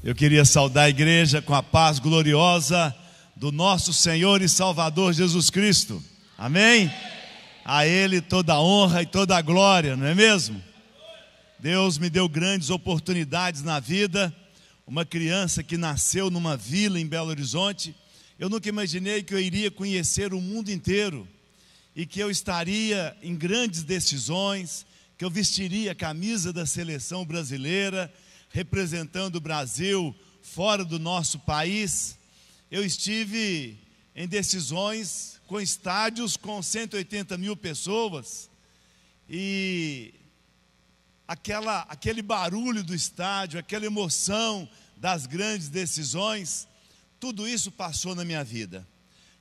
Eu queria saudar a igreja com a paz gloriosa do nosso Senhor e Salvador Jesus Cristo. Amém? A Ele toda a honra e toda a glória, não é mesmo? Deus me deu grandes oportunidades na vida. Uma criança que nasceu numa vila em Belo Horizonte, eu nunca imaginei que eu iria conhecer o mundo inteiro e que eu estaria em grandes decisões, que eu vestiria a camisa da seleção brasileira, representando o Brasil fora do nosso país. Eu estive em decisões com estádios com 180 mil pessoas e aquele barulho do estádio, aquela emoção das grandes decisões, tudo isso passou na minha vida.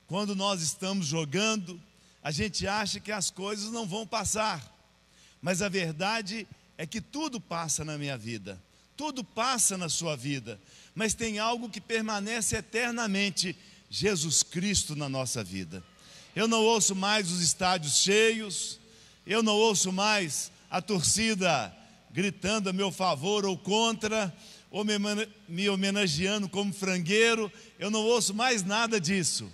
Quando nós estamos jogando, a gente acha que as coisas não vão passar, mas a verdade é que tudo passa na minha vida. Tudo passa na sua vida, mas tem algo que permanece eternamente: Jesus Cristo na nossa vida. Eu não ouço mais os estádios cheios, eu não ouço mais a torcida gritando a meu favor ou contra, ou me homenageando como frangueiro. Eu não ouço mais nada disso,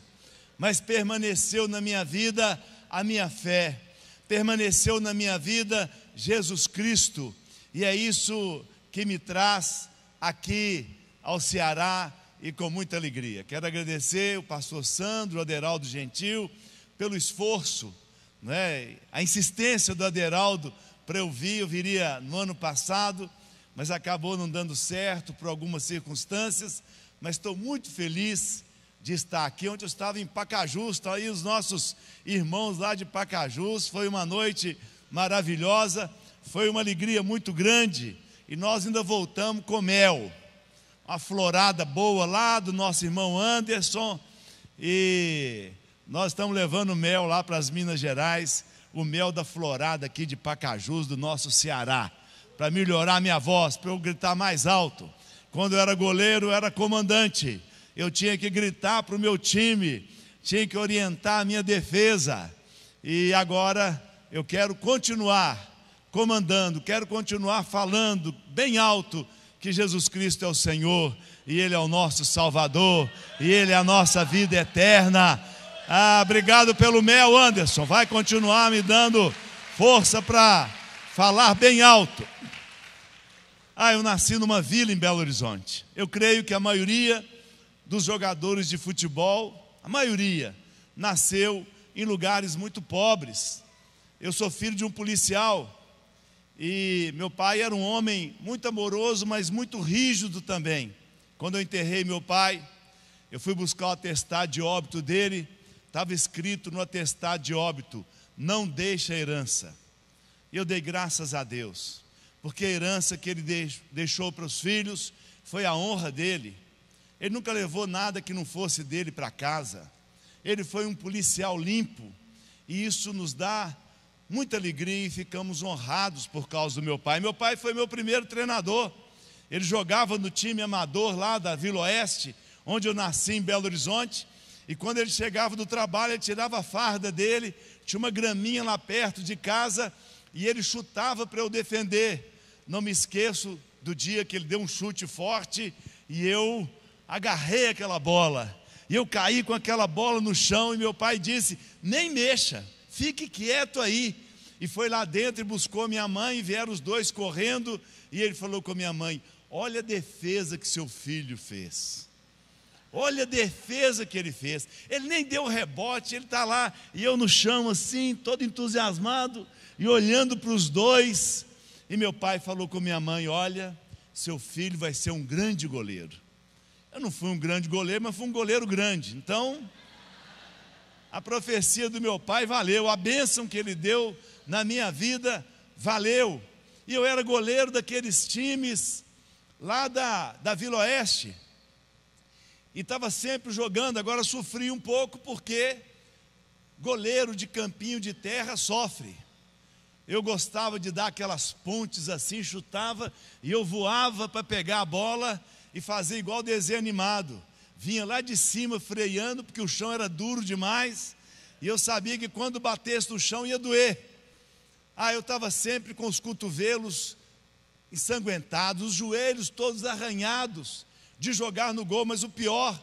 mas permaneceu na minha vida a minha fé, permaneceu na minha vida Jesus Cristo, e é isso que me traz aqui ao Ceará e com muita alegria. Quero agradecer o pastor Sandro, Aderaldo Gentil, pelo esforço, né? A insistência do Aderaldo para eu viria no ano passado, mas acabou não dando certo por algumas circunstâncias, mas estou muito feliz de estar aqui. Onde eu estava em Pacajus, estão aí os nossos irmãos lá de Pacajus. Foi uma noite maravilhosa, foi uma alegria muito grande. E nós ainda voltamos com mel, uma florada boa lá do nosso irmão Anderson, e nós estamos levando mel lá para as Minas Gerais, o mel da florada aqui de Pacajus, do nosso Ceará, para melhorar a minha voz, para eu gritar mais alto. Quando eu era goleiro, eu era comandante, eu tinha que gritar para o meu time, tinha que orientar a minha defesa, e agora eu quero continuar comandando, quero continuar falando bem alto que Jesus Cristo é o Senhor, e Ele é o nosso Salvador, e Ele é a nossa vida eterna. Obrigado pelo mel, Anderson, vai continuar me dando força para falar bem alto. Eu nasci numa vila em Belo Horizonte. Eu creio que a maioria dos jogadores de futebol, a maioria, nasceu em lugares muito pobres. Eu sou filho de um policial, e meu pai era um homem muito amoroso, mas muito rígido também. Quando eu enterrei meu pai, eu fui buscar o atestado de óbito dele. Estava escrito no atestado de óbito: não deixa herança. E eu dei graças a Deus, porque a herança que ele deixou para os filhos foi a honra dele. Ele nunca levou nada que não fosse dele para casa. Ele foi um policial limpo, e isso nos dá muita alegria e ficamos honrados por causa do meu pai. Meu pai foi meu primeiro treinador. Ele jogava no time amador lá da Vila Oeste, onde eu nasci em Belo Horizonte. E quando ele chegava do trabalho, ele tirava a farda dele, tinha uma graminha lá perto de casa, e ele chutava para eu defender. Não me esqueço do dia que ele deu um chute forte, e eu agarrei aquela bola, e eu caí com aquela bola no chão, e meu pai disse: nem mexa, fique quieto aí. E foi lá dentro e buscou minha mãe, e vieram os dois correndo, e ele falou com a minha mãe: olha a defesa que seu filho fez, olha a defesa que ele fez, ele nem deu rebote, ele está lá, e eu no chão assim, todo entusiasmado, e olhando para os dois. E meu pai falou com minha mãe: olha, seu filho vai ser um grande goleiro. Eu não fui um grande goleiro, mas fui um goleiro grande. Então, a profecia do meu pai valeu, a bênção que ele deu na minha vida valeu. E eu era goleiro daqueles times lá da Vila Oeste, e estava sempre jogando. Agora sofri um pouco, porque goleiro de campinho de terra sofre. Eu gostava de dar aquelas pontes assim, chutava, e eu voava para pegar a bola e fazer igual desenho animado. Vinha lá de cima freando, porque o chão era duro demais, e eu sabia que quando batesse no chão ia doer. Eu estava sempre com os cotovelos ensanguentados, os joelhos todos arranhados, de jogar no gol, mas o pior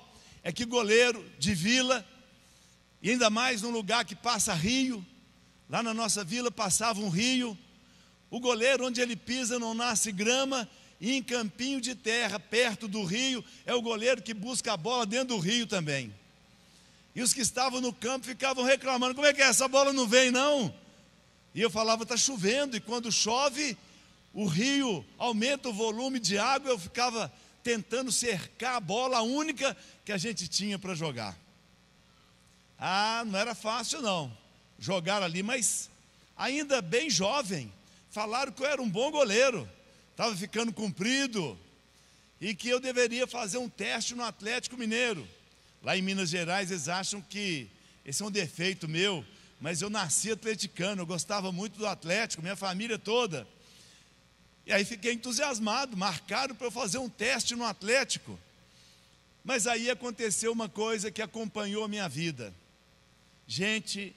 é que goleiro de vila, e ainda mais num lugar que passa rio, lá na nossa vila passava um rio, o goleiro onde ele pisa não nasce grama, e em campinho de terra, perto do rio, é o goleiro que busca a bola dentro do rio também. E os que estavam no campo ficavam reclamando, como é que é, essa bola não vem não? E eu falava, está chovendo, e quando chove, o rio aumenta o volume de água, eu ficava tentando cercar a bola, a única que a gente tinha para jogar. Ah, não era fácil não, jogar ali, mas ainda bem jovem, falaram que eu era um bom goleiro, estava ficando comprido, e que eu deveria fazer um teste no Atlético Mineiro. Lá em Minas Gerais eles acham que esse é um defeito meu, mas eu nasci atleticano, eu gostava muito do Atlético, minha família toda. E aí fiquei entusiasmado, marcaram para eu fazer um teste no Atlético. Mas aí aconteceu uma coisa que acompanhou a minha vida. Gente,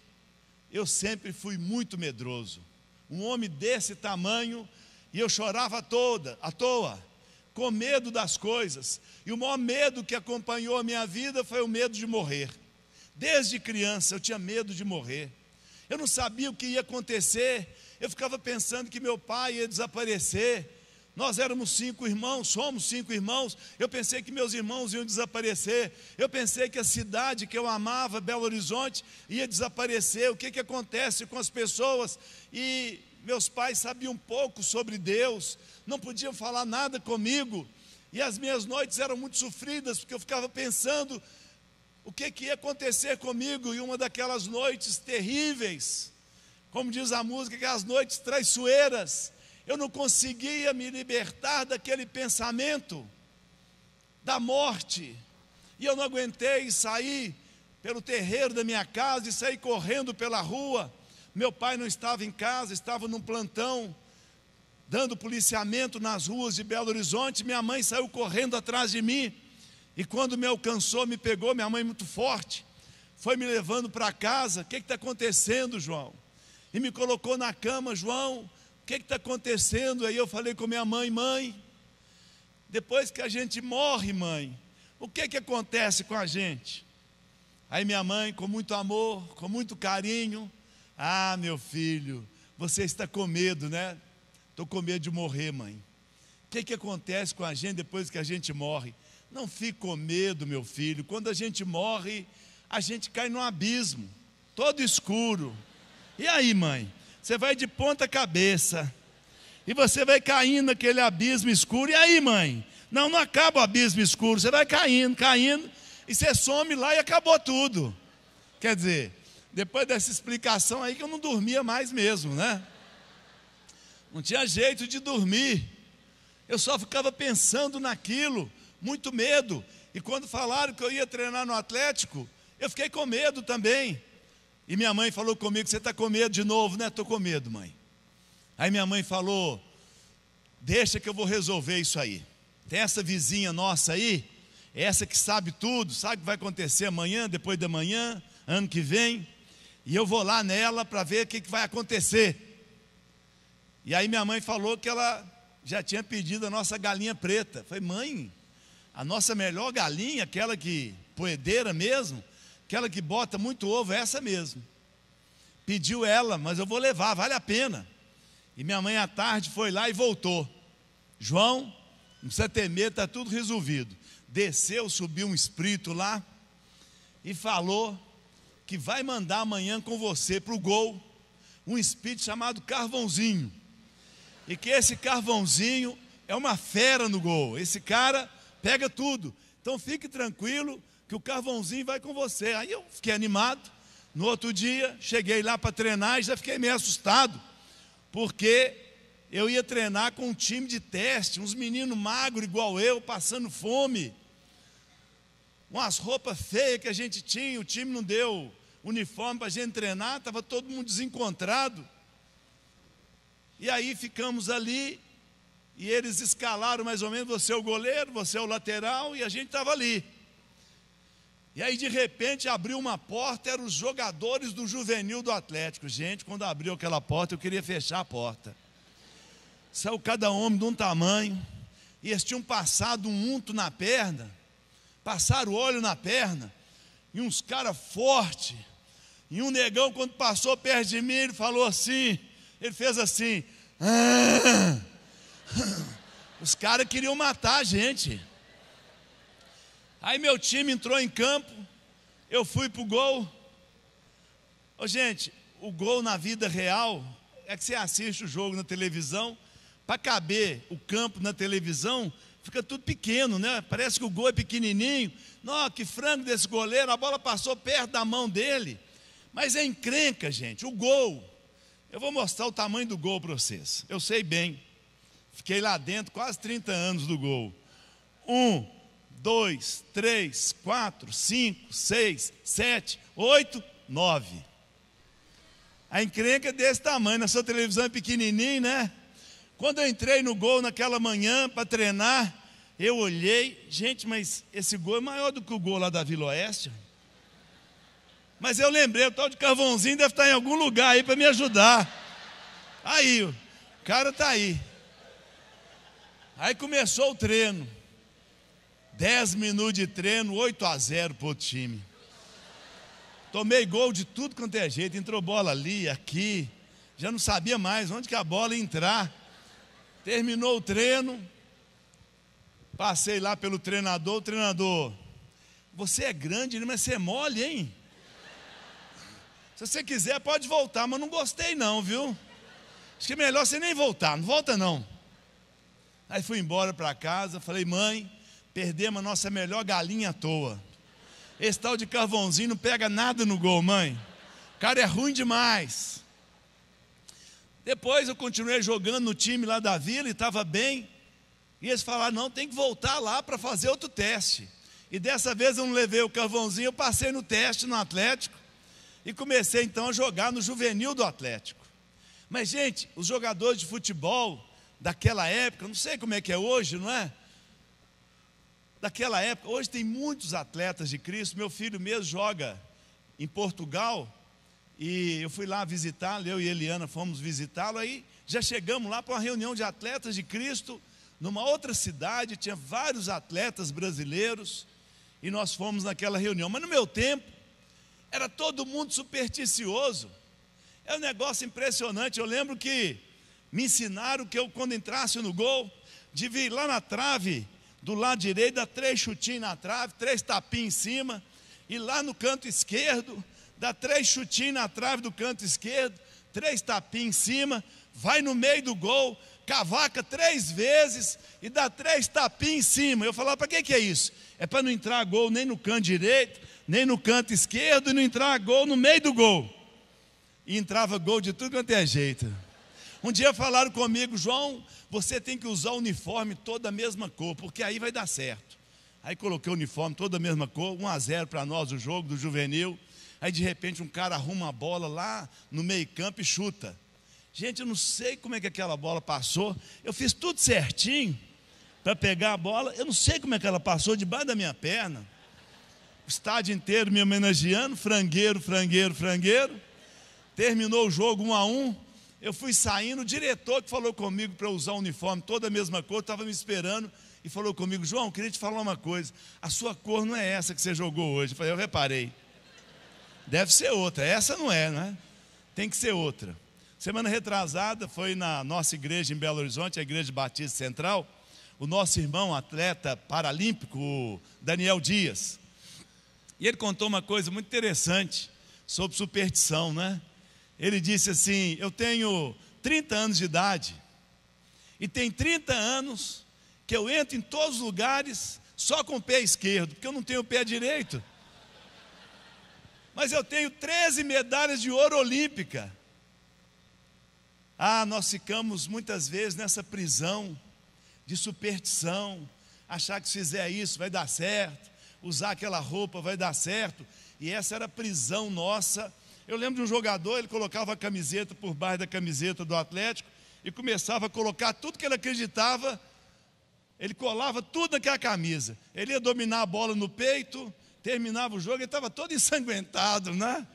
eu sempre fui muito medroso. Um homem desse tamanho, e eu chorava à toa, com medo das coisas. E o maior medo que acompanhou a minha vida foi o medo de morrer. Desde criança eu tinha medo de morrer. Eu não sabia o que ia acontecer. Eu ficava pensando que meu pai ia desaparecer. Nós éramos 5 irmãos, somos 5 irmãos. Eu pensei que meus irmãos iam desaparecer. Eu pensei que a cidade que eu amava, Belo Horizonte, ia desaparecer. O que acontece com as pessoas? E meus pais sabiam pouco sobre Deus, não podiam falar nada comigo. E as minhas noites eram muito sofridas, porque eu ficava pensando o que ia acontecer comigo. E uma daquelas noites terríveis, como diz a música, que as noites traiçoeiras, eu não conseguia me libertar daquele pensamento da morte, e eu não aguentei sair pelo terreiro da minha casa e sair correndo pela rua. Meu pai não estava em casa, estava num plantão, dando policiamento nas ruas de Belo Horizonte. Minha mãe saiu correndo atrás de mim, e quando me alcançou, me pegou, minha mãe muito forte, foi me levando para casa. O que está acontecendo, João? E me colocou na cama. João, o que está acontecendo? Aí eu falei com minha mãe, mãe, depois que a gente morre, mãe, o que acontece com a gente? Aí minha mãe, com muito amor, com muito carinho, ah, meu filho, você está com medo, né? Estou com medo de morrer, mãe. O que acontece com a gente depois que a gente morre? Não fique com medo, meu filho. Quando a gente morre, a gente cai num abismo, todo escuro. E aí, mãe? Você vai de ponta cabeça, e você vai caindo naquele abismo escuro. E aí, mãe? Não acaba o abismo escuro, você vai caindo, e você some lá e acabou tudo. Quer dizer, depois dessa explicação aí que eu não dormia mais mesmo, né? Não tinha jeito de dormir. Eu só ficava pensando naquilo, muito medo. E quando falaram que eu ia treinar no Atlético, eu fiquei com medo também. E minha mãe falou comigo, você está com medo de novo, né? Estou com medo, mãe. Aí minha mãe falou, deixa que eu vou resolver isso aí. Tem essa vizinha nossa aí, essa que sabe tudo, sabe o que vai acontecer amanhã, depois da manhã, ano que vem. E eu vou lá nela para ver o que vai acontecer. E aí minha mãe falou que ela já tinha pedido a nossa galinha preta. Eu falei, mãe, a nossa melhor galinha, aquela que poedeira mesmo, aquela que bota muito ovo, é essa mesmo. Pediu ela, mas eu vou levar, vale a pena. E minha mãe à tarde foi lá e voltou. João, não precisa ter medo, está tudo resolvido. Desceu, subiu um espírito lá e falou que vai mandar amanhã com você para o gol um espírito chamado Carvãozinho. E que esse Carvãozinho é uma fera no gol. Esse cara pega tudo. Então fique tranquilo que o Carvãozinho vai com você. Aí eu fiquei animado. No outro dia, cheguei lá para treinar e já fiquei meio assustado, porque eu ia treinar com um time de teste, uns meninos magros igual eu, passando fome, umas roupas feias que a gente tinha, o time não deu uniforme para a gente treinar, estava todo mundo desencontrado. E aí ficamos ali, e eles escalaram mais ou menos, você é o goleiro, você é o lateral, e a gente estava ali. E aí de repente abriu uma porta, eram os jogadores do juvenil do Atlético. Gente, quando abriu aquela porta, eu queria fechar a porta. Saiu cada homem de um tamanho, e eles tinham passado um unto na perna, passaram o óleo na perna, e uns caras fortes, e um negão, quando passou perto de mim, ele falou assim, ele fez assim, os caras queriam matar a gente. Aí meu time entrou em campo, eu fui pro gol. Ô, gente, o gol na vida real é que você assiste o jogo na televisão, para caber o campo na televisão, fica tudo pequeno, né? Parece que o gol é pequenininho. Nossa, que frango desse goleiro, a bola passou perto da mão dele. Mas é encrenca, gente, o gol. Eu vou mostrar o tamanho do gol para vocês. Eu sei bem. Fiquei lá dentro quase 30 anos do gol. 1, 2, 3, 4, 5, 6, 7, 8, 9. A encrenca é desse tamanho. Na sua televisão é pequenininho, né? Quando eu entrei no gol naquela manhã para treinar, eu olhei, gente, mas esse gol é maior do que o gol lá da Vila Oeste. Mas eu lembrei, o tal de Carvãozinho deve estar em algum lugar aí para me ajudar. Aí, o cara está aí. Aí começou o treino. 10 minutos de treino, 8-0 para o time. Tomei gol de tudo quanto é jeito, entrou bola ali, aqui. Já não sabia mais onde que a bola ia entrar. Terminou o treino, passei lá pelo treinador, o treinador, você é grande, mas você é mole, hein? Se você quiser pode voltar, mas não gostei não, viu? Acho que é melhor você nem voltar, não volta não. Aí fui embora para casa, falei, mãe, perdemos a nossa melhor galinha à toa. Esse tal de Carvãozinho não pega nada no gol, mãe. O cara é ruim demais. Depois eu continuei jogando no time lá da vila e estava bem. E eles falaram, não, tem que voltar lá para fazer outro teste. E dessa vez eu não levei o Carvãozinho, eu passei no teste no Atlético. E comecei então a jogar no juvenil do Atlético. Mas gente, os jogadores de futebol daquela época, não sei como é que é hoje, não é? Daquela época, hoje tem muitos atletas de Cristo. Meu filho mesmo joga em Portugal. E eu fui lá visitá-lo, eu e Eliana fomos visitá-lo, aí já chegamos lá para uma reunião de atletas de Cristo, numa outra cidade, tinha vários atletas brasileiros, e nós fomos naquela reunião. Mas no meu tempo, era todo mundo supersticioso, é um negócio impressionante. Eu lembro que me ensinaram que eu, quando entrasse no gol, devia ir lá na trave, do lado direito, dar 3 chutinhos na trave, 3 tapinhos em cima, e lá no canto esquerdo, dá 3 chutinhos na trave do canto esquerdo, 3 tapinhos em cima, vai no meio do gol, cavaca 3 vezes e dá 3 tapinhos em cima. Eu falava, para que é isso? É para não entrar gol nem no canto direito, nem no canto esquerdo, e não entrar gol no meio do gol. E entrava gol de tudo quanto é jeito. Um dia falaram comigo, João, você tem que usar o uniforme toda a mesma cor, porque aí vai dar certo. Aí coloquei o uniforme toda a mesma cor, 1-0 para nós o jogo do juvenil. Aí de repente um cara arruma a bola lá no meio campo e chuta. Gente, eu não sei como é que aquela bola passou. Eu fiz tudo certinho para pegar a bola. Eu não sei como é que ela passou debaixo da minha perna. O estádio inteiro me homenageando, frangueiro, frangueiro, frangueiro. Terminou o jogo 1-1. Eu fui saindo, o diretor que falou comigo para usar o uniforme toda a mesma cor, estava me esperando e falou comigo, João, eu queria te falar uma coisa, a sua cor não é essa que você jogou hoje. Eu falei, eu reparei. Deve ser outra, essa não é, né? Tem que ser outra. Semana retrasada foi na nossa igreja em Belo Horizonte, a Igreja Batista Central, o nosso irmão atleta paralímpico, o Daniel Dias. E ele contou uma coisa muito interessante sobre superstição, né? Ele disse assim, eu tenho 30 anos de idade e tem 30 anos que eu entro em todos os lugares só com o pé esquerdo, porque eu não tenho o pé direito. Mas eu tenho 13 medalhas de ouro olímpica. Ah, nós ficamos muitas vezes nessa prisão de superstição, achar que se fizer isso vai dar certo, usar aquela roupa vai dar certo, e essa era a prisão nossa. Eu lembro de um jogador, ele colocava a camiseta por baixo da camiseta do Atlético e começava a colocar tudo que ele acreditava, ele colava tudo naquela camisa. Ele ia dominar a bola no peito, terminava o jogo, ele estava todo ensanguentado, né?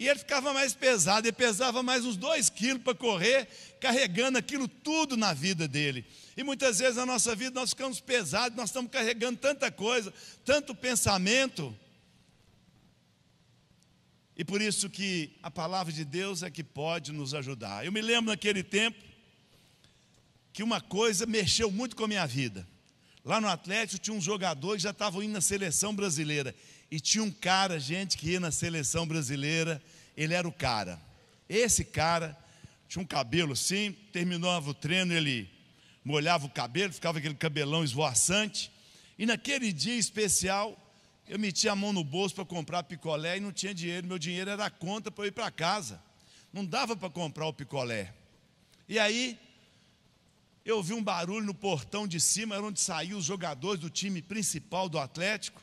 E ele ficava mais pesado, ele pesava mais uns 2 quilos para correr, carregando aquilo tudo na vida dele. E muitas vezes na nossa vida nós ficamos pesados, nós estamos carregando tanta coisa, tanto pensamento. E por isso que a palavra de Deus é que pode nos ajudar. Eu me lembro naquele tempo que uma coisa mexeu muito com a minha vida. Lá no Atlético tinha uns jogadores que já estavam indo na seleção brasileira. E tinha um cara, gente, que ia na seleção brasileira, ele era o cara. Esse cara tinha um cabelo assim, terminava o treino, ele molhava o cabelo, ficava aquele cabelão esvoaçante. E naquele dia especial, eu metia a mão no bolso para comprar picolé e não tinha dinheiro. Meu dinheiro era a conta para eu ir para casa. Não dava para comprar o picolé. E aí, eu ouvi um barulho no portão de cima, era onde saíam os jogadores do time principal do Atlético.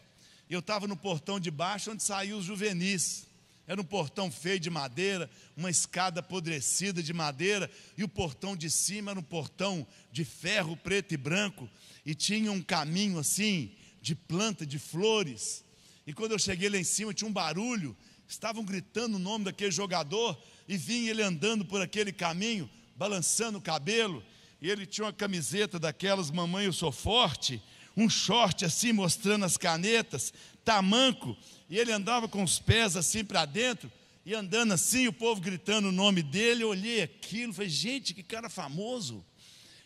E eu estava no portão de baixo, onde saíam os juvenis. Era um portão feio de madeira, uma escada apodrecida de madeira, e o portão de cima era um portão de ferro preto e branco, e tinha um caminho assim, de planta, de flores. E quando eu cheguei lá em cima, tinha um barulho, estavam gritando o nome daquele jogador, e vinha ele andando por aquele caminho, balançando o cabelo, e ele tinha uma camiseta daquelas, mamãe eu sou forte, um short assim mostrando as canetas, tamanco, e ele andava com os pés assim para dentro, e andando assim, o povo gritando o nome dele. Eu olhei aquilo, falei, gente, que cara famoso.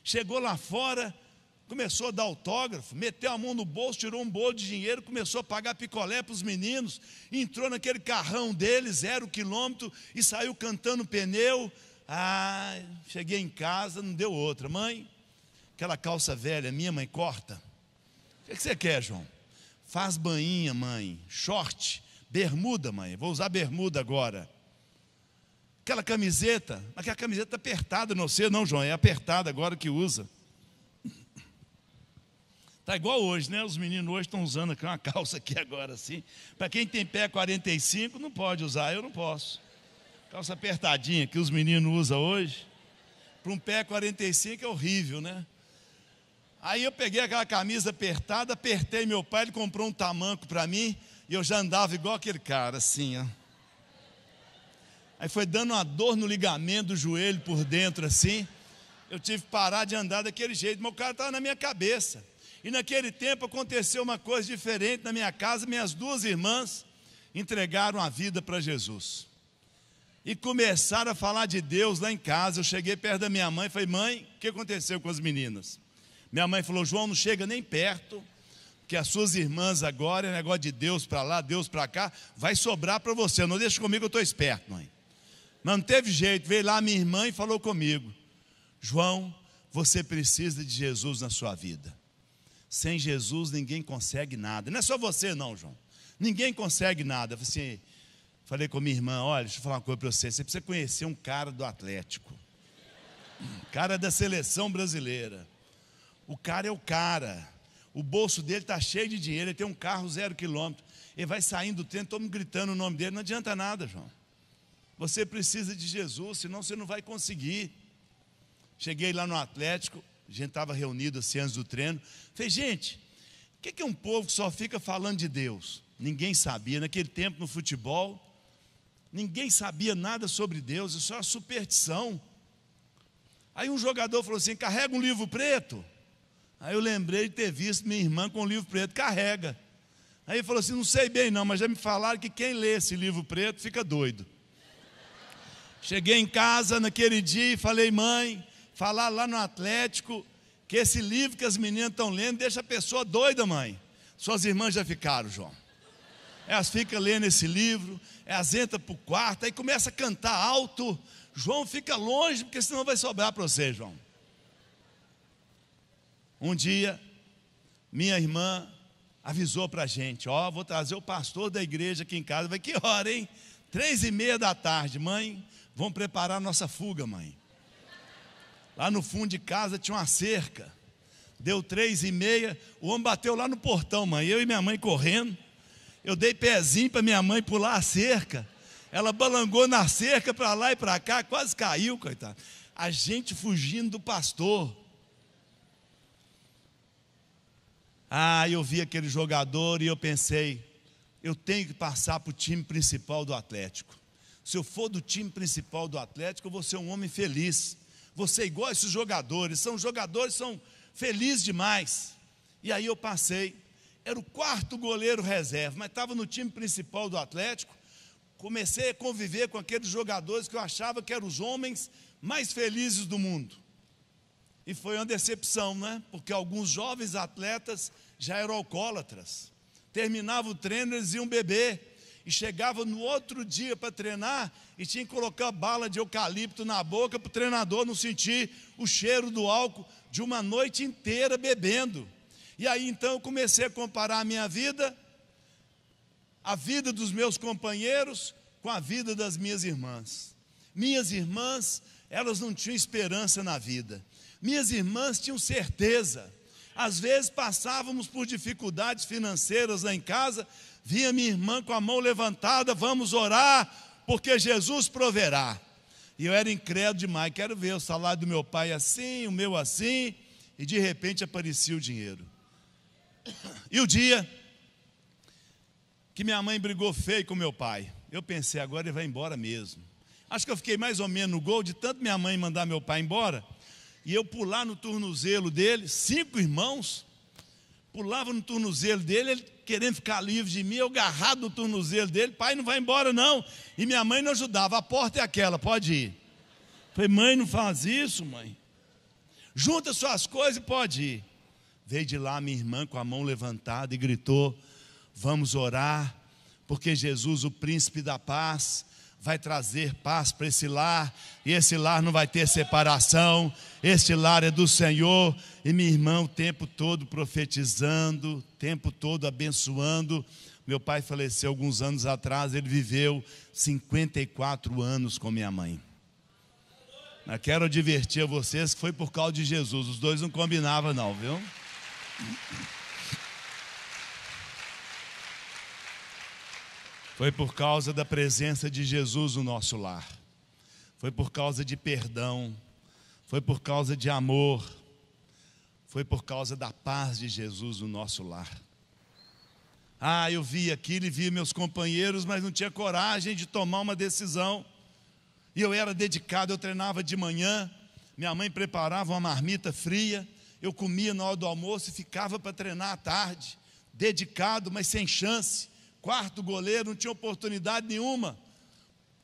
Chegou lá fora, começou a dar autógrafo, meteu a mão no bolso, tirou um bolo de dinheiro, começou a pagar picolé para os meninos, entrou naquele carrão dele, 0 quilômetro, e saiu cantando pneu. Cheguei em casa, não deu outra. Mãe, aquela calça velha minha, mãe, corta. O que você quer, João? Faz bainha, mãe, short, bermuda, mãe, vou usar bermuda agora. Aquela camiseta, aquela camiseta apertada, não sei não, João, é apertada agora que usa. Está igual hoje, né? Os meninos hoje estão usando aqui uma calça aqui agora assim. Para quem tem pé 45, não pode usar, eu não posso. Calça apertadinha que os meninos usam hoje. Para um pé 45 é horrível, né? Aí eu peguei aquela camisa apertada, apertei meu pai, ele comprou um tamanco para mim, e eu já andava igual aquele cara, assim, ó. Aí foi dando uma dor no ligamento do joelho por dentro, assim. Eu tive que parar de andar daquele jeito, mas o cara estava na minha cabeça. E naquele tempo aconteceu uma coisa diferente na minha casa. Minhas 2 irmãs entregaram a vida para Jesus. E começaram a falar de Deus lá em casa. Eu cheguei perto da minha mãe e falei, mãe, o que aconteceu com as meninas? Minha mãe falou, João, não chega nem perto, porque as suas irmãs agora, é negócio de Deus para lá, Deus para cá, vai sobrar para você, não deixa comigo, eu estou esperto, mãe. Mas não teve jeito, veio lá minha irmã e falou comigo, João, você precisa de Jesus na sua vida. Sem Jesus ninguém consegue nada. Não é só você não, João, ninguém consegue nada. Falei com minha irmã, olha, deixa eu falar uma coisa para você, você precisa conhecer um cara do Atlético, cara da seleção brasileira. O cara é o cara, o bolso dele está cheio de dinheiro, ele tem um carro 0 quilômetro, ele vai saindo do trem, todo mundo gritando o nome dele, não adianta nada, João. Você precisa de Jesus, senão você não vai conseguir. Cheguei lá no Atlético, a gente estava reunido assim antes do treino, falei, gente, o que é um povo que só fica falando de Deus? Ninguém sabia, naquele tempo no futebol, ninguém sabia nada sobre Deus, isso é uma superstição. Aí um jogador falou assim, carrega um livro preto. Aí eu lembrei de ter visto minha irmã com o livro preto, carrega. Aí ele falou assim, não sei bem não, mas já me falaram que quem lê esse livro preto fica doido. Cheguei em casa naquele dia e falei, mãe, falar lá no Atlético, que esse livro que as meninas estão lendo deixa a pessoa doida, mãe. Suas irmãs já ficaram, João. Elas ficam lendo esse livro, elas entram para o quarto, aí começa a cantar alto. João, fica longe, porque senão vai sobrar para você, João. Um dia, minha irmã avisou para a gente, vou trazer o pastor da igreja aqui em casa. Vai, que hora, hein? 3:30 da tarde, mãe, vamos preparar a nossa fuga, mãe. Lá no fundo de casa tinha uma cerca, deu 3:30, o homem bateu lá no portão, mãe, eu e minha mãe correndo, eu dei pezinho para minha mãe pular a cerca, ela balangou na cerca para lá e para cá, quase caiu, coitado. A gente fugindo do pastor. Eu vi aquele jogador e eu pensei, eu tenho que passar para o time principal do Atlético. Se eu for do time principal do Atlético, eu vou ser um homem feliz. Você é igual a esses jogadores, são felizes demais. E aí eu passei, era o 4º goleiro reserva, mas estava no time principal do Atlético. Comecei a conviver com aqueles jogadores que eu achava que eram os homens mais felizes do mundo. E foi uma decepção, né? Porque alguns jovens atletas já eram alcoólatras. Terminava o treino, eles iam beber. E chegava no outro dia para treinar e tinha que colocar bala de eucalipto na boca para o treinador não sentir o cheiro do álcool de uma noite inteira bebendo. E aí então eu comecei a comparar a minha vida, a vida dos meus companheiros com a vida das minhas irmãs. Minhas irmãs, elas não tinham esperança na vida. Minhas irmãs tinham certeza. Às vezes passávamos por dificuldades financeiras lá em casa, via minha irmã com a mão levantada, vamos orar, porque Jesus proverá. E eu era incrédulo demais, quero ver o salário do meu pai assim, o meu assim, e de repente aparecia o dinheiro. E o dia que minha mãe brigou feio com meu pai, eu pensei, agora ele vai embora mesmo. Acho que eu fiquei mais ou menos no gol, de tanto minha mãe mandar meu pai embora, e eu pular no tornozelo dele, 5 irmãos, pulava no tornozelo dele, ele querendo ficar livre de mim, eu agarrado no tornozelo dele, pai, não vai embora não, e minha mãe não ajudava, a porta é aquela, pode ir. Falei, mãe, não faz isso, mãe, junta suas coisas e pode ir. Veio de lá minha irmã com a mão levantada e gritou, vamos orar, porque Jesus, o príncipe da paz, vai trazer paz para esse lar, e esse lar não vai ter separação, este lar é do Senhor. E minha irmã o tempo todo profetizando, o tempo todo abençoando. Meu pai faleceu alguns anos atrás, ele viveu 54 anos com minha mãe. Mas quero advertir a vocês que foi por causa de Jesus, os dois não combinavam não, viu? Foi por causa da presença de Jesus no nosso lar. Foi por causa de perdão. Foi por causa de amor. Foi por causa da paz de Jesus no nosso lar. Eu vi aquilo e vi meus companheiros, mas não tinha coragem de tomar uma decisão. E eu era dedicado, eu treinava de manhã. Minha mãe preparava uma marmita fria. Eu comia na hora do almoço e ficava para treinar à tarde. Dedicado, mas sem chance. 4º goleiro, não tinha oportunidade nenhuma.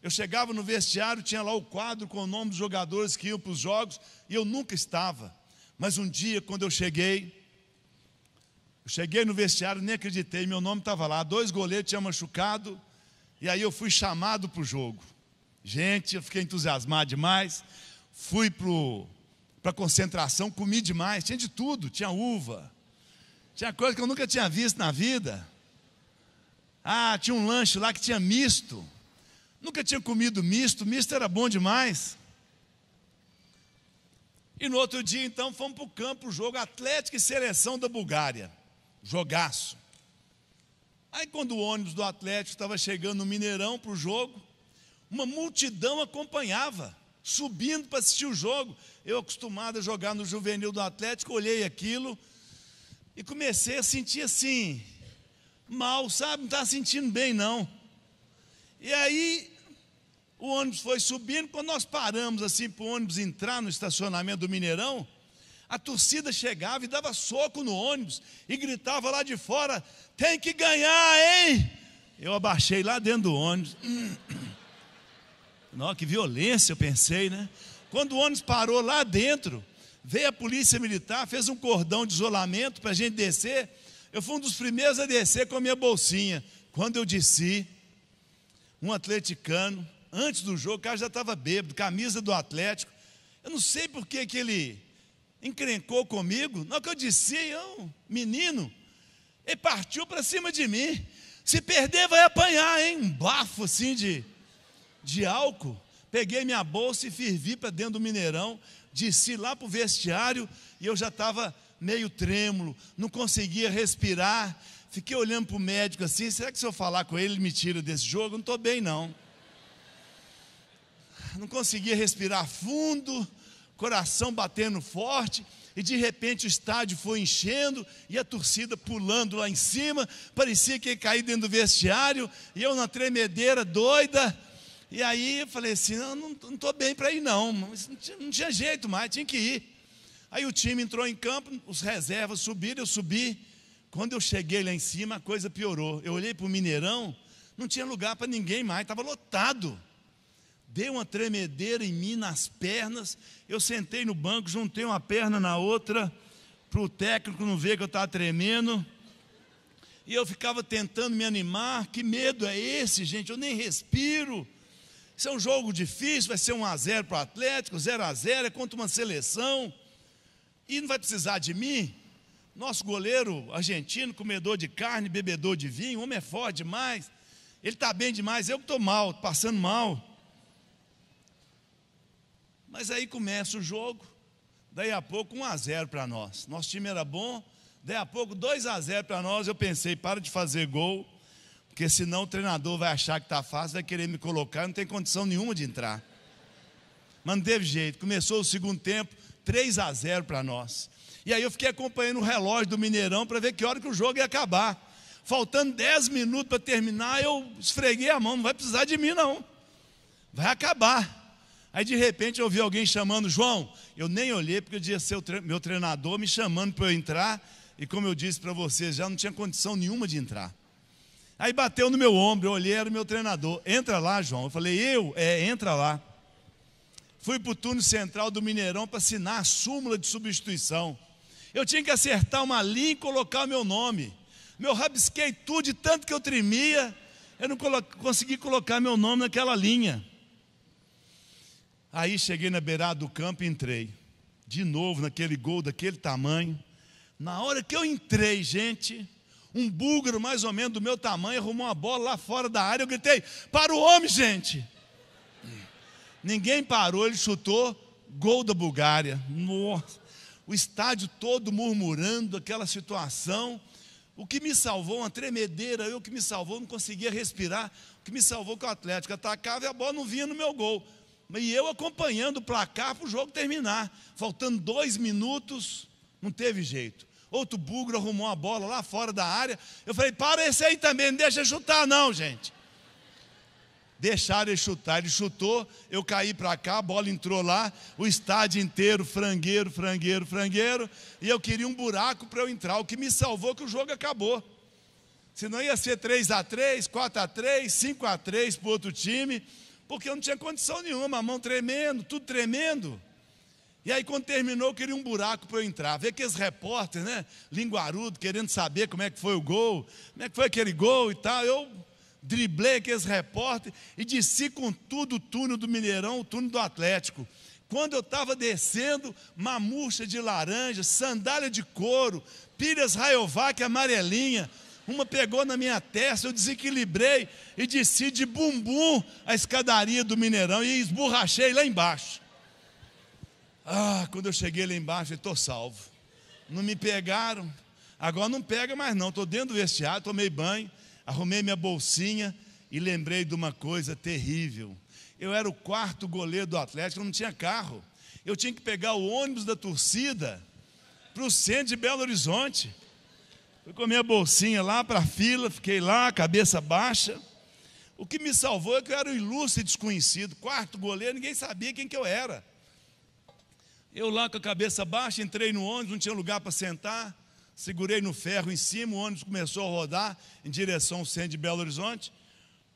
Eu chegava no vestiário, tinha lá o quadro com o nome dos jogadores que iam para os jogos, e eu nunca estava. Mas um dia, quando eu cheguei no vestiário, nem acreditei, meu nome estava lá, 2 goleiros tinham machucado, e aí eu fui chamado para o jogo. Gente, eu fiquei entusiasmado demais, fui para a concentração, comi demais, tinha de tudo, tinha uva, tinha coisa que eu nunca tinha visto na vida. Tinha um lanche lá que tinha misto. Nunca tinha comido misto era bom demais. E no outro dia, então, fomos para o campo, o jogo Atlético e Seleção da Bulgária. Jogaço. Aí quando o ônibus do Atlético estava chegando no Mineirão para o jogo, uma multidão acompanhava, subindo para assistir o jogo. Eu, acostumado a jogar no juvenil do Atlético, olhei aquilo e comecei a sentir assim, mal, sabe? Não estava sentindo bem não. E aí o ônibus foi subindo. Quando nós paramos assim para o ônibus entrar no estacionamento do Mineirão, a torcida chegava e dava soco no ônibus e gritava lá de fora, tem que ganhar, hein? Eu abaixei lá dentro do ônibus. Não, que violência, eu pensei, né? Quando o ônibus parou lá dentro, veio a polícia militar, fez um cordão de isolamento para a gente descer. Eu fui um dos primeiros a descer com a minha bolsinha. Quando eu desci, um atleticano, antes do jogo, o cara já estava bêbado, camisa do Atlético. Eu não sei por que ele encrencou comigo. Na hora que eu desci, menino, ele partiu para cima de mim. Se perder, vai apanhar, hein? Um bafo assim de álcool. Peguei minha bolsa e fervi para dentro do Mineirão. Desci lá para o vestiário e eu já estava meio trêmulo, não conseguia respirar. Fiquei olhando para o médico assim, será que se eu falar com ele me tira desse jogo? Não estou bem não. Não conseguia respirar fundo, coração batendo forte, e de repente o estádio foi enchendo, e a torcida pulando lá em cima, parecia que ia cair dentro do vestiário, e eu na tremedeira doida, E aí eu falei assim, não estou bem para ir não, mas não tinha jeito mais, tinha que ir. Aí o time entrou em campo, os reservas subiram, eu subi. Quando eu cheguei lá em cima, a coisa piorou. Eu olhei para o Mineirão, não tinha lugar para ninguém mais, estava lotado. Deu uma tremedeira em mim, nas pernas. Eu sentei no banco, juntei uma perna na outra, para o técnico não ver que eu estava tremendo. E eu ficava tentando me animar. Que medo é esse, gente? Eu nem respiro. Isso é um jogo difícil, vai ser 1-0 para o Atlético, 0-0, é contra uma seleção. E não vai precisar de mim? Nosso goleiro argentino, comedor de carne, bebedor de vinho, o homem é forte demais. Ele está bem demais, eu que estou mal, passando mal. Mas aí começa o jogo, daí a pouco 1-0 para nós. Nosso time era bom, daí a pouco 2-0 para nós. Eu pensei, para de fazer gol, porque senão o treinador vai achar que está fácil, vai querer me colocar, não tem condição nenhuma de entrar. Mas não teve jeito, começou o segundo tempo, 3-0 para nós. E aí eu fiquei acompanhando o relógio do Mineirão para ver que hora que o jogo ia acabar. Faltando 10 minutos para terminar, eu esfreguei a mão, não vai precisar de mim não, vai acabar. Aí de repente eu ouvi alguém chamando, João. Eu nem olhei porque eu devia ser meu treinador me chamando para eu entrar. E como eu disse para vocês, já não tinha condição nenhuma de entrar. Aí bateu no meu ombro, eu olhei, era o meu treinador. Entra lá, João. Eu falei, entra lá. Fui para o túnel central do Mineirão para assinar a súmula de substituição. Eu tinha que acertar uma linha e colocar o meu nome. Meu rabisquei tudo, de tanto que eu tremia, eu não consegui colocar meu nome naquela linha. Aí cheguei na beirada do campo e entrei. De novo naquele gol daquele tamanho. Na hora que eu entrei, gente, um búlgaro mais ou menos do meu tamanho arrumou uma bola lá fora da área. Eu gritei, para o homem, gente. Ninguém parou, ele chutou, gol da Bulgária. Nossa, o estádio todo murmurando aquela situação. O que me salvou, uma tremedeira, o que me salvou, não conseguia respirar. O que me salvou que o Atlético atacava e a bola não vinha no meu gol. E eu acompanhando o placar para o jogo terminar. Faltando 2 minutos, não teve jeito. Outro búlgaro arrumou a bola lá fora da área. Eu falei, para esse aí também, não deixa chutar não, gente. Deixaram ele chutar, ele chutou, eu caí para cá, a bola entrou lá, o estádio inteiro, frangueiro, frangueiro, frangueiro, e eu queria um buraco para eu entrar. O que me salvou que o jogo acabou. Senão ia ser 3-3, 4-3, 5-3 para o outro time, porque eu não tinha condição nenhuma, a mão tremendo, tudo tremendo. E aí quando terminou, eu queria um buraco para eu entrar. Ver aqueles repórteres, né, linguarudo, querendo saber como é que foi o gol, como é que foi aquele gol e tal. Eu driblei aqueles repórteres e desci com tudo o túnel do Mineirão, o túnel do Atlético. Quando eu estava descendo, mamurcha de laranja, sandália de couro, pilhas Rayovac amarelinha, uma pegou na minha testa, eu desequilibrei e desci de bumbum a escadaria do Mineirão e esborrachei lá embaixo. Quando eu cheguei lá embaixo, eu estou salvo. Não me pegaram, agora não pega mais não, estou dentro do vestiário, tomei banho, arrumei minha bolsinha e lembrei de uma coisa terrível. Eu era o 4º goleiro do Atlético, eu não tinha carro. Eu tinha que pegar o ônibus da torcida para o centro de Belo Horizonte. Fui com a minha bolsinha lá para a fila, fiquei lá, cabeça baixa. O que me salvou é que eu era um ilustre desconhecido, 4º goleiro, ninguém sabia quem que eu era. Eu lá com a cabeça baixa, entrei no ônibus, não tinha lugar para sentar, segurei no ferro em cima, o ônibus começou a rodar em direção ao centro de Belo Horizonte.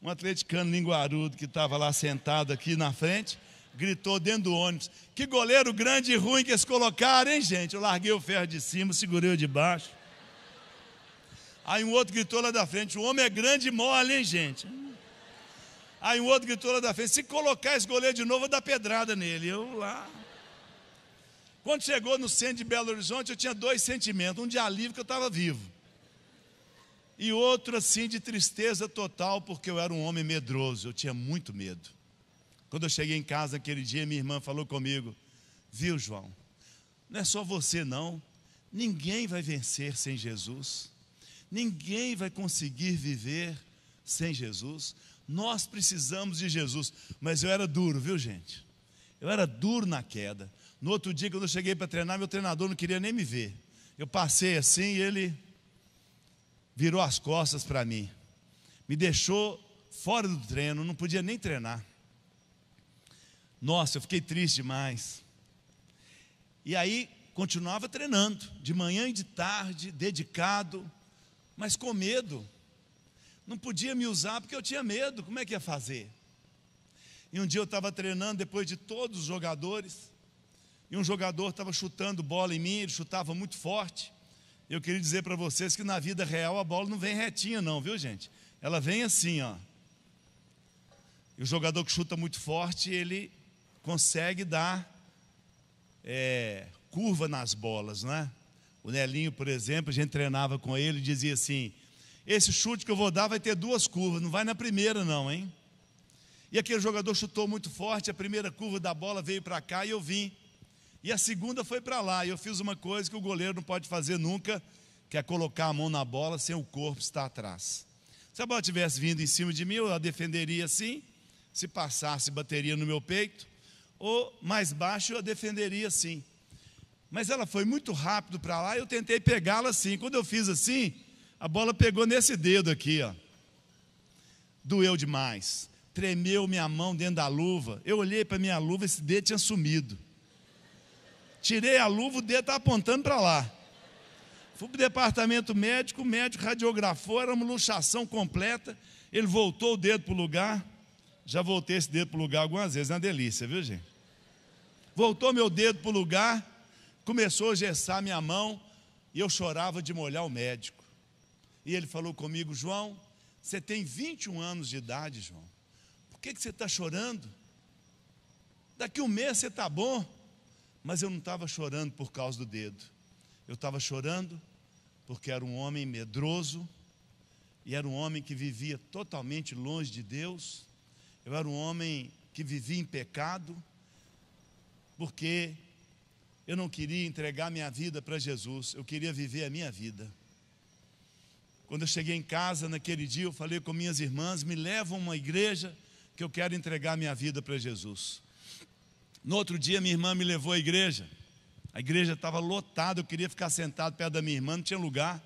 Um atleticano linguarudo que estava lá sentado aqui na frente, gritou dentro do ônibus, que goleiro grande e ruim que eles colocaram, hein, gente? Eu larguei o ferro de cima, segurei o de baixo. Aí um outro gritou lá da frente, o homem é grande e mole, hein, gente? Aí um outro gritou lá da frente, se colocar esse goleiro de novo, eu vou dar pedrada nele. Eu lá. Quando chegou no centro de Belo Horizonte, eu tinha 2 sentimentos, um de alívio que eu estava vivo. E outro assim de tristeza total, porque eu era um homem medroso, eu tinha muito medo. Quando eu cheguei em casa aquele dia, minha irmã falou comigo, viu, João, não é só você não, ninguém vai vencer sem Jesus, ninguém vai conseguir viver sem Jesus, nós precisamos de Jesus. Mas eu era duro, viu, gente? Eu era duro na queda. No outro dia, quando eu cheguei para treinar, meu treinador não queria nem me ver. Eu passei assim e ele virou as costas para mim. Me deixou fora do treino, não podia nem treinar. Nossa, eu fiquei triste demais. E aí, continuava treinando, de manhã e de tarde, dedicado, mas com medo. Não podia me usar porque eu tinha medo, como é que ia fazer? E um dia eu estava treinando depois de todos os jogadores, e um jogador estava chutando bola em mim, ele chutava muito forte. Eu queria dizer para vocês que na vida real a bola não vem retinha não, viu gente? Ela vem assim, ó. E o jogador que chuta muito forte, ele consegue dar curva nas bolas, não é? O Nelinho, por exemplo, a gente treinava com ele e dizia assim: esse chute que eu vou dar vai ter 2 curvas, não vai na primeira não, hein? E aquele jogador chutou muito forte, a primeira curva da bola veio para cá e eu vim. E a segunda foi para lá, e eu fiz uma coisa que o goleiro não pode fazer nunca, que é colocar a mão na bola sem o corpo estar atrás. Se a bola tivesse vindo em cima de mim, eu a defenderia assim, se passasse, bateria no meu peito, ou mais baixo, eu a defenderia assim. Mas ela foi muito rápido para lá, e eu tentei pegá-la assim. Quando eu fiz assim, a bola pegou nesse dedo aqui, ó. Doeu demais. Tremeu minha mão dentro da luva. Eu olhei para minha luva, esse dedo tinha sumido. Tirei a luva, o dedo estava apontando para lá. Fui para o departamento médico, o médico radiografou, era uma luxação completa. Ele voltou o dedo para o lugar. Já voltei esse dedo para o lugar algumas vezes, é uma delícia, viu gente? Voltou meu dedo para o lugar, começou a engessar minha mão, e eu chorava de molhar o médico. E ele falou comigo: João, você tem 21 anos de idade, João. Por que você está chorando? Daqui um mês você está bom. Mas eu não estava chorando por causa do dedo. Eu estava chorando porque era um homem medroso, e era um homem que vivia totalmente longe de Deus. Eu era um homem que vivia em pecado, porque eu não queria entregar minha vida para Jesus, eu queria viver a minha vida. Quando eu cheguei em casa naquele dia, eu falei com minhas irmãs: me levam a uma igreja que eu quero entregar minha vida para Jesus. No outro dia, minha irmã me levou à igreja. A igreja estava lotada, eu queria ficar sentado perto da minha irmã, não tinha lugar.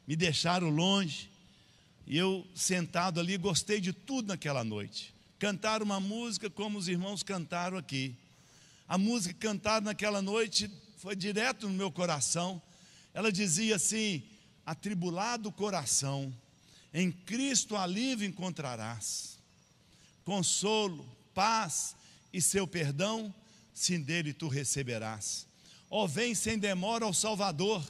Me deixaram longe. E eu, sentado ali, gostei de tudo naquela noite. Cantaram uma música como os irmãos cantaram aqui. A música cantada naquela noite foi direto no meu coração. Ela dizia assim: atribulado coração, em Cristo alívio encontrarás. Consolo, paz e seu perdão, sim, dele tu receberás. Ó, vem sem demora ao Salvador,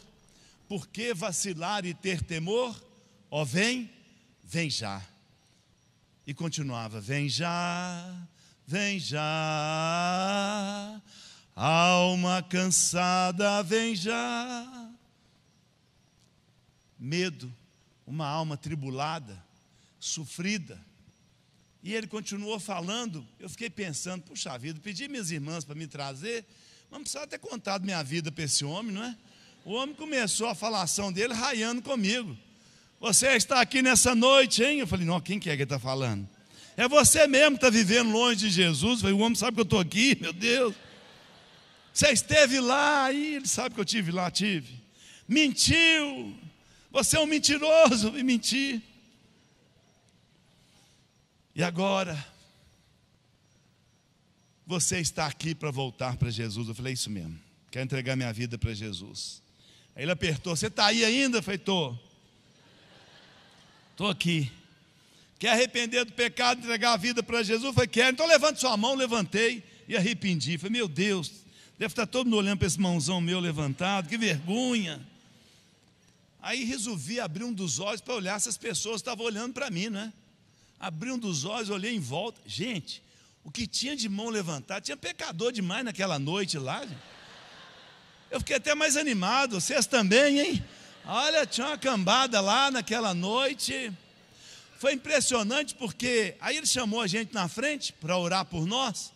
por que vacilar e ter temor? Ó, vem, vem já. E continuava: vem já, alma cansada, vem já. Medo, uma alma tribulada, sofrida. E ele continuou falando. Eu fiquei pensando: puxa vida, pedi minhas irmãs para me trazer, mas não precisava ter contado minha vida para esse homem, não é? O homem começou a falação dele raiando comigo: você está aqui nessa noite, hein? Eu falei: não, quem que é que ele está falando? É você mesmo que está vivendo longe de Jesus. Eu falei: o homem sabe que eu estou aqui, meu Deus. Você esteve lá, aí ele sabe que eu estive lá, tive. Mentiu, você é um mentiroso, e mentir. E agora, você está aqui para voltar para Jesus. Eu falei: isso mesmo, quero entregar minha vida para Jesus. Aí ele apertou: você está aí ainda? Eu falei: estou aqui. Quer arrepender do pecado, entregar a vida para Jesus? Eu falei: quero. Então levante sua mão. Levantei e arrependi. Eu falei: meu Deus, deve estar todo mundo olhando para esse mãozão meu levantado, que vergonha. Aí resolvi abrir um dos olhos para olhar se as pessoas estavam olhando para mim, não é? Abri um dos olhos, olhei em volta. Gente, o que tinha de mão levantada, tinha pecador demais naquela noite lá, gente. Eu fiquei até mais animado. Vocês também, hein? Olha, tinha uma cambada lá naquela noite. Foi impressionante, porque aí ele chamou a gente na frente para orar por nós.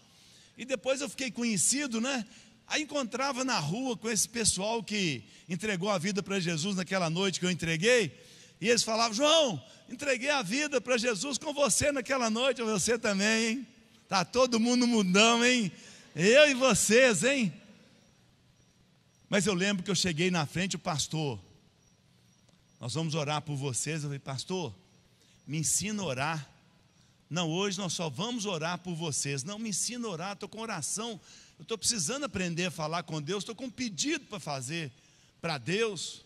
E depois eu fiquei conhecido, né? Aí encontrava na rua com esse pessoal que entregou a vida para Jesus naquela noite que eu entreguei. E eles falavam: João, entreguei a vida para Jesus com você naquela noite. Você também, hein? Está todo mundo mundão, hein? Eu e vocês, hein? Mas eu lembro que eu cheguei na frente, o pastor: nós vamos orar por vocês. Eu falei: pastor, me ensina a orar. Não, hoje nós só vamos orar por vocês. Não, me ensina a orar, estou com oração. Eu estou precisando aprender a falar com Deus, estou com um pedido para fazer para Deus.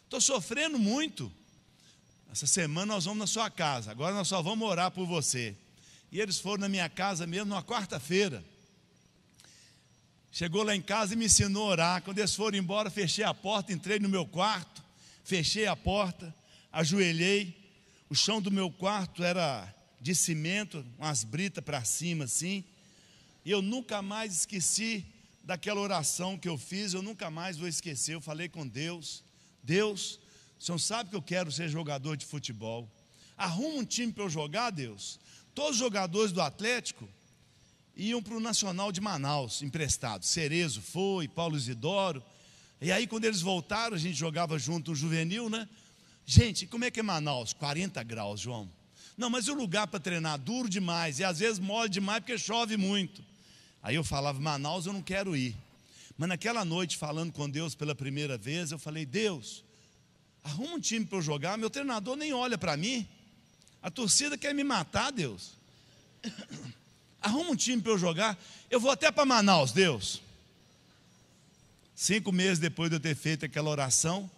Estou sofrendo muito. Essa semana nós vamos na sua casa, agora nós só vamos orar por você. E eles foram na minha casa mesmo, numa quarta-feira. Chegou lá em casa e me ensinou a orar. Quando eles foram embora, fechei a porta, entrei no meu quarto, fechei a porta, ajoelhei. O chão do meu quarto era de cimento, umas britas para cima assim. E eu nunca mais esqueci daquela oração que eu fiz, eu nunca mais vou esquecer. Eu falei com Deus: Deus, o Senhor sabe que eu quero ser jogador de futebol. Arruma um time para eu jogar, Deus. Todos os jogadores do Atlético iam para o Nacional de Manaus, emprestados. Cerezo foi, Paulo Isidoro. E aí quando eles voltaram, a gente jogava junto no juvenil, né? Gente, como é que é Manaus? 40 graus, João. Não, mas o lugar para treinar duro demais, e às vezes mole demais porque chove muito. Aí eu falava: Manaus eu não quero ir. Mas naquela noite, falando com Deus pela primeira vez, eu falei: Deus, arruma um time para eu jogar. Meu treinador nem olha para mim. A torcida quer me matar, Deus. Arruma um time para eu jogar. Eu vou até para Manaus, Deus. 5 meses depois de eu ter feito aquela oração,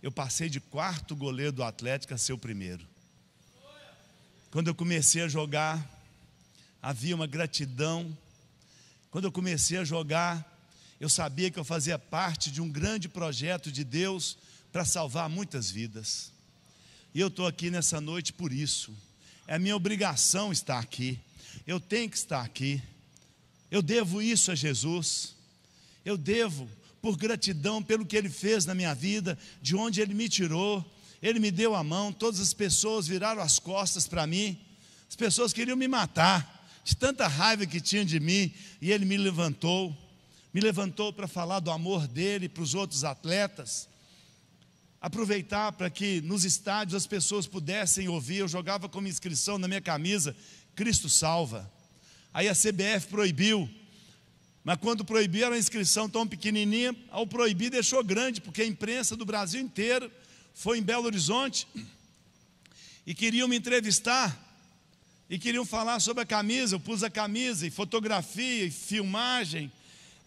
eu passei de quarto goleiro do Atlético a ser o primeiro. Quando eu comecei a jogar, havia uma gratidão. Quando eu comecei a jogar, eu sabia que eu fazia parte de um grande projeto de Deus para salvar muitas vidas. E eu estou aqui nessa noite por isso. É a minha obrigação estar aqui. Eu tenho que estar aqui. Eu devo isso a Jesus. Eu devo, por gratidão pelo que Ele fez na minha vida, de onde Ele me tirou. Ele me deu a mão, todas as pessoas viraram as costas para mim. As pessoas queriam me matar, de tanta raiva que tinham de mim, e Ele me levantou para falar do amor dEle para os outros atletas. Aproveitar para que nos estádios as pessoas pudessem ouvir. Eu jogava como inscrição na minha camisa: Cristo salva. Aí a CBF proibiu, mas quando proibiram a inscrição tão pequenininha, ao proibir deixou grande, porque a imprensa do Brasil inteiro foi em Belo Horizonte e queriam me entrevistar e queriam falar sobre a camisa. Eu pus a camisa, e fotografia, e filmagem.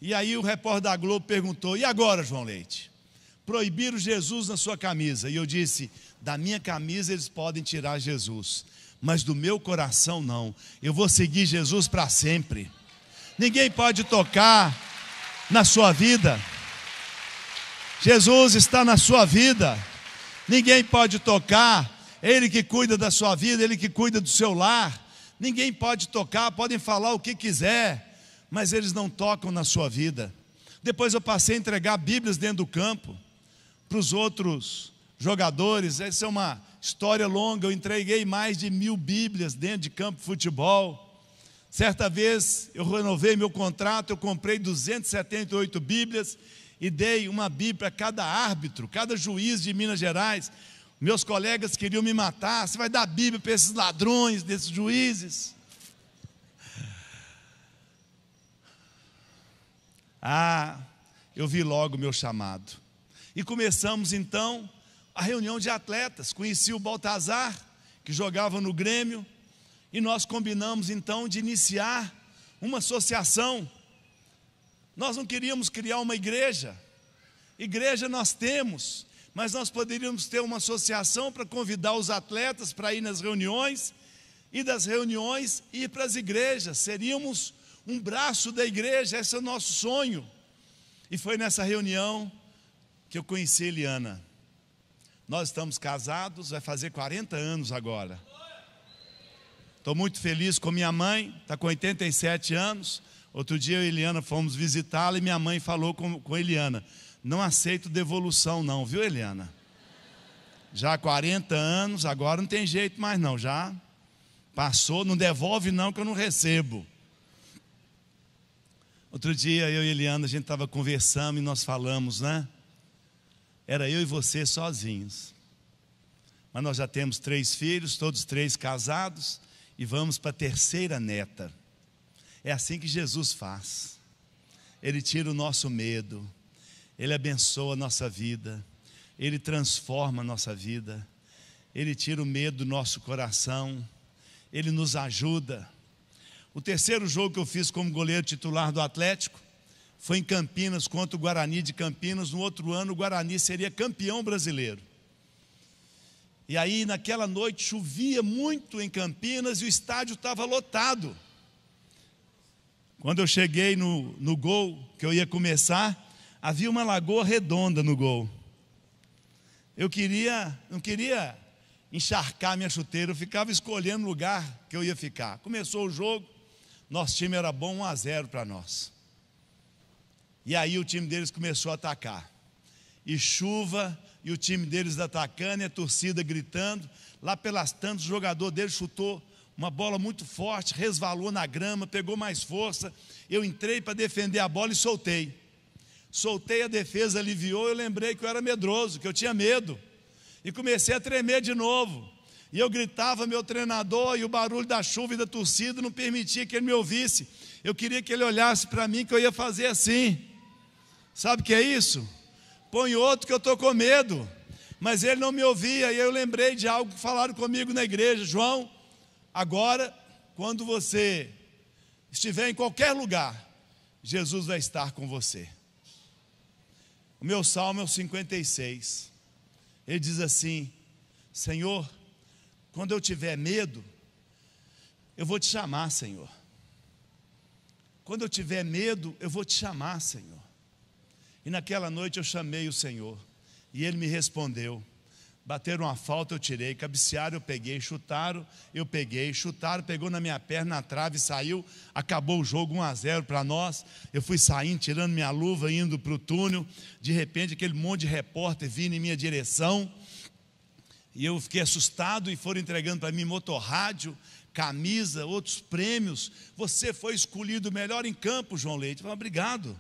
E aí o repórter da Globo perguntou: e agora, João Leite? Proibiram Jesus na sua camisa. E eu disse: da minha camisa eles podem tirar Jesus, mas do meu coração não. Eu vou seguir Jesus para sempre. Ninguém pode tocar na sua vida. Jesus está na sua vida. Ninguém pode tocar. Ele que cuida da sua vida, Ele que cuida do seu lar. Ninguém pode tocar, podem falar o que quiser, mas eles não tocam na sua vida. Depois eu passei a entregar Bíblias dentro do campo para os outros jogadores. Essa é uma história longa. Eu entreguei mais de 1000 Bíblias dentro de campo de futebol. Certa vez eu renovei meu contrato, eu comprei 278 Bíblias e dei uma Bíblia para cada árbitro, cada juiz de Minas Gerais. Meus colegas queriam me matar: você vai dar Bíblia para esses ladrões, desses juízes? Eu vi logo o meu chamado. E começamos então a reunião de atletas. Conheci o Baltazar, que jogava no Grêmio, e nós combinamos então de iniciar uma associação. Nós não queríamos criar uma igreja. Igreja nós temos, mas nós poderíamos ter uma associação para convidar os atletas para ir nas reuniões, e das reuniões ir para as igrejas. Seríamos um braço da igreja. Esse é o nosso sonho. E foi nessa reunião que eu conheci a Eliana. Nós estamos casados, vai fazer 40 anos agora. Estou muito feliz com minha mãe, está com 87 anos. Outro dia eu e a Eliana fomos visitá-la e minha mãe falou com a Eliana: não aceito devolução não, viu, Eliana? Já há 40 anos, agora não tem jeito mais não, já passou, não devolve não que eu não recebo. Outro dia eu e a Eliana, a gente estava conversando e nós falamos, né? Era eu e você sozinhos. Mas nós já temos 3 filhos, todos 3 casados, e vamos para a 3ª neta. É assim que Jesus faz. Ele tira o nosso medo, Ele abençoa a nossa vida, Ele transforma a nossa vida, Ele tira o medo do nosso coração, Ele nos ajuda. O terceiro jogo que eu fiz como goleiro titular do Atlético foi em Campinas, contra o Guarani de Campinas. No outro ano, o Guarani seria campeão brasileiro. E aí, naquela noite, chovia muito em Campinas e o estádio estava lotado. Quando eu cheguei no gol, que eu ia começar, havia uma lagoa redonda no gol. Eu não queria encharcar minha chuteira, eu ficava escolhendo o lugar que eu ia ficar. Começou o jogo, nosso time era bom, 1-0 para nós. E aí o time deles começou a atacar. E chuva, e o time deles atacando, e a torcida gritando. Lá pelas tantas, o jogador deles chutou uma bola muito forte, resvalou na grama, pegou mais força. Eu entrei para defender a bola e soltei. Soltei, a defesa aliviou, eu lembrei que eu era medroso, que eu tinha medo. E comecei a tremer de novo. E eu gritava meu treinador, e o barulho da chuva e da torcida não permitia que ele me ouvisse. Eu queria que ele olhasse para mim, que eu ia fazer assim. Sabe o que é isso? Põe outro que eu estou com medo. Mas ele não me ouvia, e eu lembrei de algo que falaram comigo na igreja. João, agora, quando você estiver em qualquer lugar, Jesus vai estar com você. O meu salmo é o 56. Ele diz assim: Senhor, quando eu tiver medo, eu vou te chamar, Senhor. Quando eu tiver medo, eu vou te chamar, Senhor. E naquela noite eu chamei o Senhor, e Ele me respondeu. Bateram uma falta, eu tirei. Cabecearam, eu peguei. Chutaram, eu peguei. Chutaram, pegou na minha perna, na trave, saiu. Acabou o jogo, 1-0 para nós. Eu fui saindo, tirando minha luva, indo para o túnel. De repente, aquele monte de repórter vindo em minha direção. E eu fiquei assustado, e foram entregando para mim motorrádio, camisa, outros prêmios. Você foi escolhido o melhor em campo, João Leite. Eu falei, obrigado.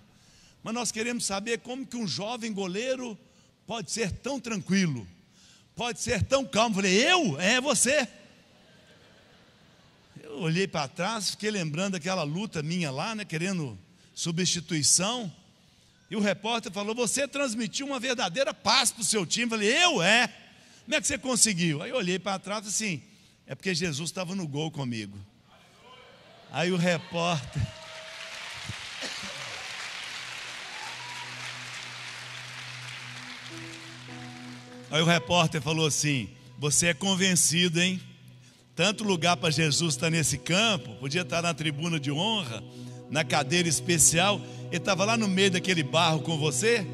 Mas nós queremos saber como que um jovem goleiro pode ser tão tranquilo, pode ser tão calmo. Eu falei, eu? É você. Eu olhei para trás, fiquei lembrando daquela luta minha lá, né, querendo substituição. E o repórter falou, você transmitiu uma verdadeira paz para o seu time. Eu falei, eu? É. Como é que você conseguiu? Aí eu olhei para trás e assim, é porque Jesus estava no gol comigo. Aí o repórter... Aí o repórter falou assim, você é convencido, hein? Tanto lugar para Jesus estar nesse campo, podia estar na tribuna de honra, na cadeira especial, ele estava lá no meio daquele barro com você.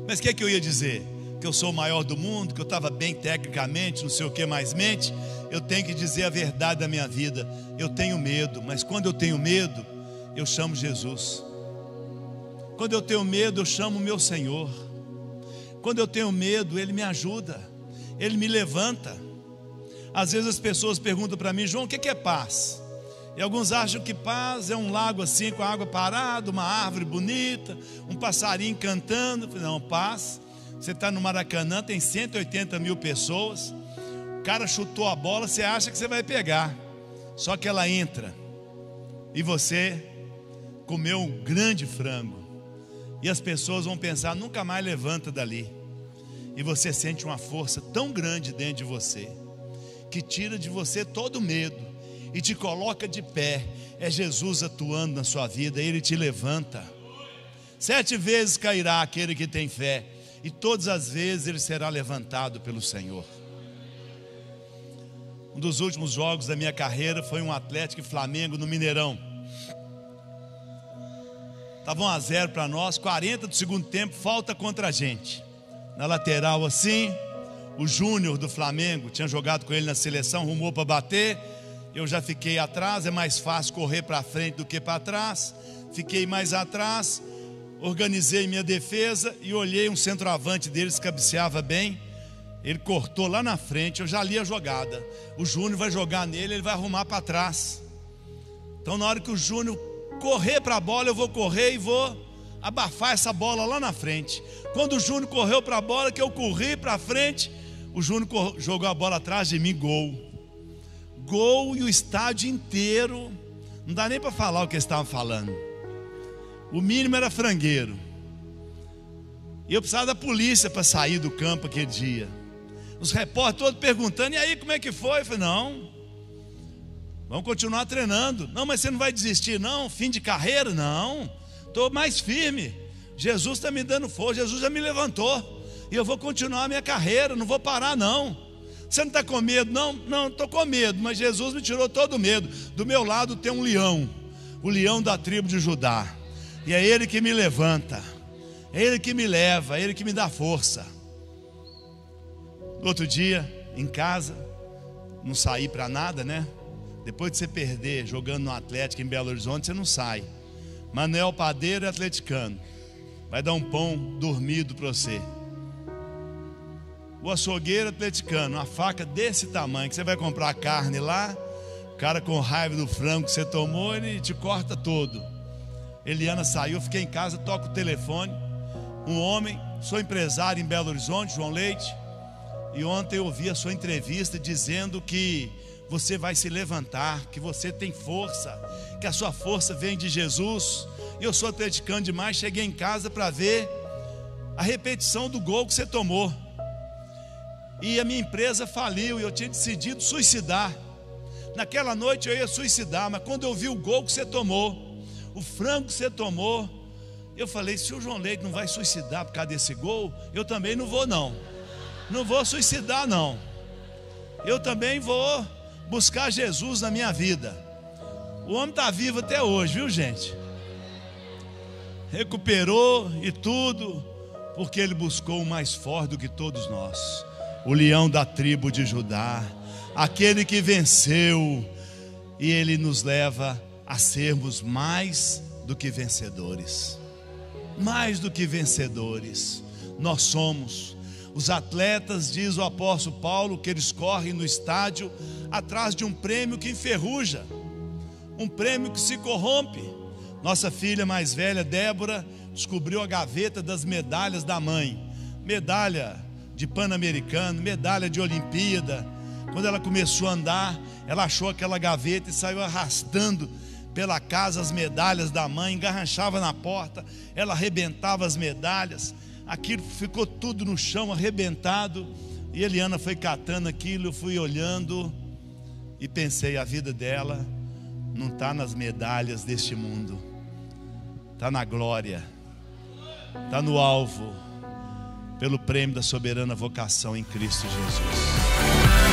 Mas o que é que eu ia dizer? Que eu sou o maior do mundo, que eu estava bem tecnicamente, não sei o que mais mente. Eu tenho que dizer a verdade da minha vida. Eu tenho medo, mas quando eu tenho medo, eu chamo Jesus. Quando eu tenho medo, eu chamo o meu Senhor. Quando eu tenho medo, Ele me ajuda, Ele me levanta. Às vezes as pessoas perguntam para mim, João, o que é paz? E alguns acham que paz é um lago assim, com a água parada, uma árvore bonita, um passarinho cantando. Não, paz, você está no Maracanã, tem 180 mil pessoas, o cara chutou a bola, você acha que você vai pegar, só que ela entra, e você comeu um grande frango. E as pessoas vão pensar, nunca mais levanta dali. E você sente uma força tão grande dentro de você, que tira de você todo medo e te coloca de pé. É Jesus atuando na sua vida, Ele te levanta. 7 vezes cairá aquele que tem fé, e todas as vezes ele será levantado pelo Senhor. Um dos últimos jogos da minha carreira foi um Atlético e Flamengo no Mineirão. Estava 1-0 para nós, 40 do segundo tempo, falta contra a gente. Na lateral assim, o Júnior do Flamengo, tinha jogado com ele na seleção, rumou para bater. Eu já fiquei atrás, é mais fácil correr para frente do que para trás. Fiquei mais atrás, organizei minha defesa e olhei um centroavante deles, cabeceava bem. Ele cortou lá na frente, eu já li a jogada. O Júnior vai jogar nele, ele vai arrumar para trás. Então na hora que o Júnior correr para a bola, eu vou correr e vou abafar essa bola lá na frente. Quando o Júnior correu para a bola, que eu corri para frente, o Júnior jogou a bola atrás de mim, gol. Gol, e o estádio inteiro, não dá nem para falar o que eles estavam falando. O mínimo era frangueiro. E eu precisava da polícia para sair do campo aquele dia. Os repórteres todos perguntando, e aí como é que foi? Eu falei, não, Vamos continuar treinando. Não, mas você não vai desistir não? Fim de carreira? Não, estou mais firme. Jesus está me dando força, Jesus já me levantou. E eu vou continuar a minha carreira, não vou parar não. Você não está com medo? Não, não estou com medo, mas Jesus me tirou todo o medo. Do meu lado tem um leão, o leão da tribo de Judá. E é Ele que me levanta, é Ele que me leva, é Ele que me dá força. No outro dia, em casa, não saí para nada, né? Depois de você perder jogando no Atlético em Belo Horizonte, você não sai. Manuel Padeiro é atleticano, vai dar um pão dormido para você. O açougueiro atleticano, uma faca desse tamanho, que você vai comprar carne lá, o cara com raiva do frango que você tomou, ele te corta todo. Eliana saiu, fiquei em casa, toco o telefone. Um homem, sou empresário em Belo Horizonte, João Leite. E ontem eu ouvi a sua entrevista dizendo que você vai se levantar, que você tem força, que a sua força vem de Jesus. E eu sou atleticano demais, cheguei em casa para ver a repetição do gol que você tomou. E a minha empresa faliu e eu tinha decidido suicidar. Naquela noite eu ia suicidar, mas quando eu vi o gol que você tomou, o frango que você tomou, eu falei, se o João Leite não vai suicidar por causa desse gol, eu também não vou não. Não vou suicidar não. Eu também vou buscar Jesus na minha vida. O homem está vivo até hoje, viu gente? Recuperou e tudo, porque ele buscou o mais forte do que todos nós. O leão da tribo de Judá, aquele que venceu, e ele nos leva a sermos mais do que vencedores. Mais do que vencedores. Nós somos. Os atletas, diz o apóstolo Paulo, que eles correm no estádio atrás de um prêmio que enferruja, um prêmio que se corrompe. Nossa filha mais velha, Débora, descobriu a gaveta das medalhas da mãe. Medalha de Pan-Americano, medalha de Olimpíada. Quando ela começou a andar, ela achou aquela gaveta e saiu arrastando pela casa as medalhas da mãe, engarranchava na porta, ela arrebentava as medalhas, aquilo ficou tudo no chão, arrebentado. E Eliana foi catando aquilo, eu fui olhando e pensei, a vida dela não está nas medalhas deste mundo, está na glória, está no alvo, pelo prêmio da soberana vocação em Cristo Jesus.